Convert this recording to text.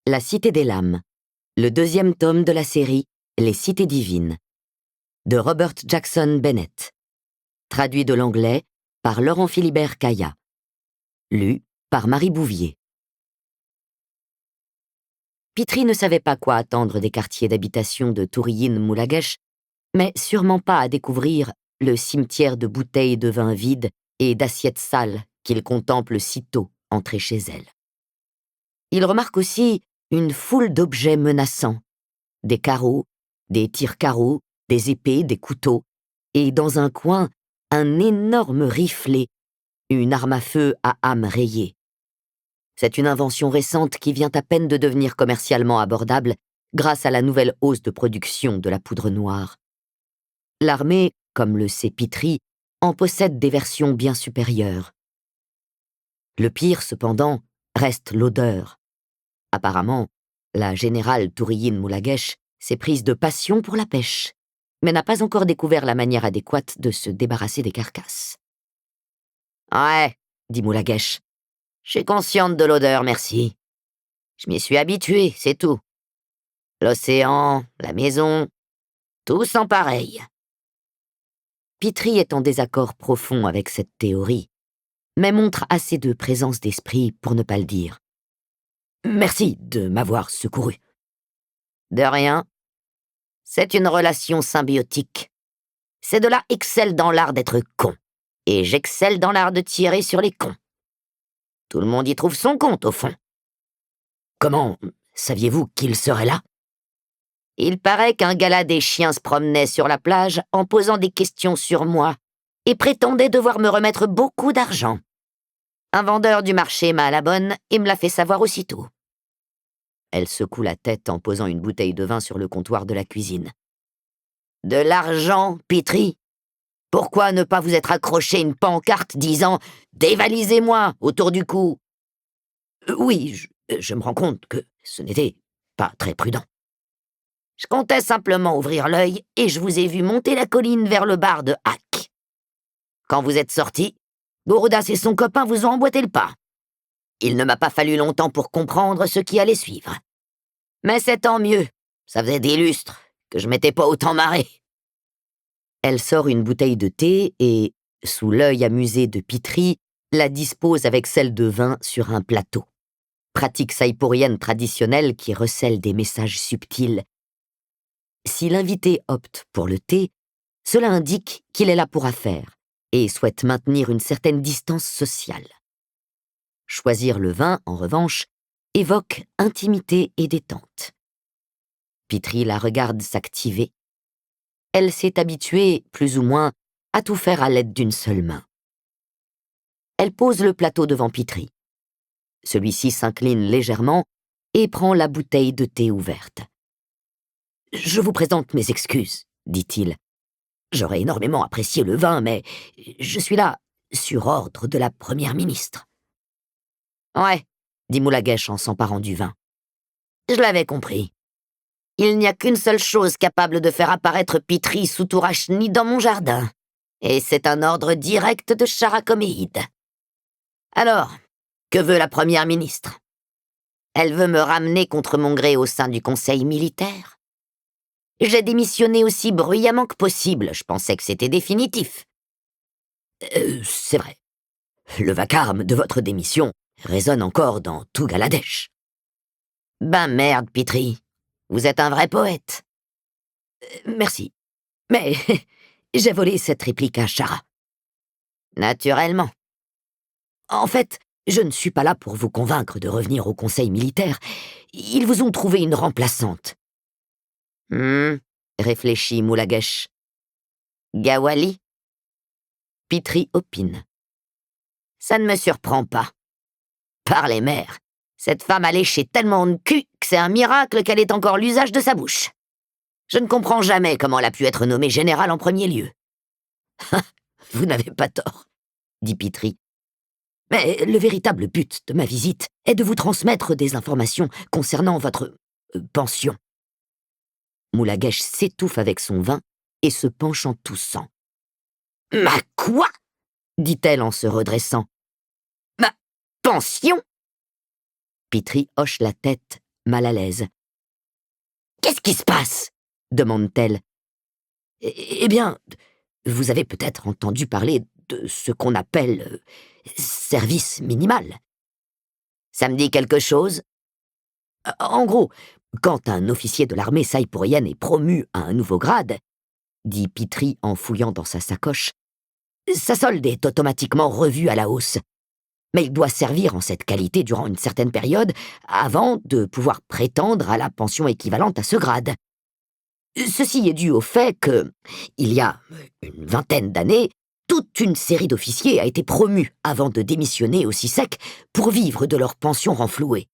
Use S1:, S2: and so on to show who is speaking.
S1: La Cité des Lames, le deuxième tome de la série Les Cités divines, de Robert Jackson Bennett, traduit de l'anglais par Laurent Philibert Caya, lu par Marie Bouvier. Pitry ne savait pas quoi attendre des quartiers d'habitation de Touriyin-Moulaguesh, mais sûrement pas à découvrir le cimetière de bouteilles de vin vides et d'assiettes sales qu'il contemple sitôt entré chez elle. Il remarque aussi une foule d'objets menaçants, des carreaux, des tire-carreaux, des épées, des couteaux, et dans un coin, un énorme riflet, une arme à feu à âme rayée. C'est une invention récente qui vient à peine de devenir commercialement abordable grâce à la nouvelle hausse de production de la poudre noire. L'armée, comme le sait Pitry, en possède des versions bien supérieures. Le pire, cependant, reste l'odeur. Apparemment, la générale Touriyin-Moulaguesh s'est prise de passion pour la pêche, mais n'a pas encore découvert la manière adéquate de se débarrasser des carcasses. « Ouais, » dit Moulaguesh, « je suis consciente de l'odeur, merci. Je m'y suis habituée, c'est tout. L'océan, la maison, tout sent pareil. » Pitry est en désaccord profond avec cette théorie, mais montre assez de présence d'esprit pour ne pas le dire. « Merci de m'avoir secouru. » « De rien. C'est une relation symbiotique. Ces deux-là excellent dans l'art d'être cons, et j'excelle dans l'art de tirer sur les cons. Tout le monde y trouve son compte, au fond. » « Comment saviez-vous qu'il serait là ?» « Il paraît qu'un gala des chiens se promenait sur la plage en posant des questions sur moi et prétendait devoir me remettre beaucoup d'argent. Un vendeur du marché m'a à la bonne et me l'a fait savoir aussitôt. » Elle secoue la tête en posant une bouteille de vin sur le comptoir de la cuisine. « De l'argent, Pitry ? Pourquoi ne pas vous être accroché une pancarte disant « Dévalisez-moi » autour du cou ? Oui, je me rends compte que ce n'était pas très prudent. Je comptais simplement ouvrir l'œil et je vous ai vu monter la colline vers le bar de Hack. Quand vous êtes sorti, Gourdas et son copain vous ont emboîté le pas. Il ne m'a pas fallu longtemps pour comprendre ce qui allait suivre. Mais c'est tant mieux, ça faisait des lustres que je m'étais pas autant marré. Elle sort une bouteille de thé et, sous l'œil amusé de Pitry, la dispose avec celle de vin sur un plateau. Pratique saïpourienne traditionnelle qui recèle des messages subtils. Si l'invité opte pour le thé, cela indique qu'il est là pour affaire et souhaite maintenir une certaine distance sociale. Choisir le vin, en revanche, évoque intimité et détente. Pitry la regarde s'activer. Elle s'est habituée, plus ou moins, à tout faire à l'aide d'une seule main. Elle pose le plateau devant Pitry. Celui-ci s'incline légèrement et prend la bouteille de thé ouverte. « Je vous présente mes excuses, » dit-il. « J'aurais énormément apprécié le vin, mais je suis là sur ordre de la première ministre. »« Ouais, » dit Moulaguesh en s'emparant du vin. « Je l'avais compris. Il n'y a qu'une seule chose capable de faire apparaître Pitry sous Tourachni dans mon jardin, et c'est un ordre direct de Characoméide. Alors, que veut la première ministre? Elle veut me ramener contre mon gré au sein du conseil militaire? J'ai démissionné aussi bruyamment que possible, je pensais que c'était définitif. » C'est vrai. Le vacarme de votre démission résonne encore dans tout Galadesh. »« Ben merde, Pitry, vous êtes un vrai poète. » Merci, mais j'ai volé cette réplique à Chara. »« Naturellement. En fait, je ne suis pas là pour vous convaincre de revenir au conseil militaire. Ils vous ont trouvé une remplaçante. » Réfléchit Moulaguesh. Gawali? Pitry opine. Ça ne me surprend pas. Par les mers, cette femme a léché tellement de cul que c'est un miracle qu'elle ait encore l'usage de sa bouche. Je ne comprends jamais comment elle a pu être nommée générale en premier lieu. Vous n'avez pas tort, dit Pitry. Mais le véritable but de ma visite est de vous transmettre des informations concernant votre pension. Moulaguesh s'étouffe avec son vin et se penche en toussant. « Ma quoi ?» dit-elle en se redressant. « Ma pension ?» Pitry hoche la tête, mal à l'aise. « Qu'est-ce qui se passe ?» demande-t-elle. « Eh bien, vous avez peut-être entendu parler de ce qu'on appelle service minimal. Ça me dit quelque chose? En gros, quand un officier de l'armée saïpourienne est promu à un nouveau grade, dit Pitry en fouillant dans sa sacoche, sa solde est automatiquement revue à la hausse. Mais il doit servir en cette qualité durant une certaine période avant de pouvoir prétendre à la pension équivalente à ce grade. Ceci est dû au fait que, il y a une vingtaine d'années, toute une série d'officiers a été promue avant de démissionner aussi sec pour vivre de leur pension renflouée.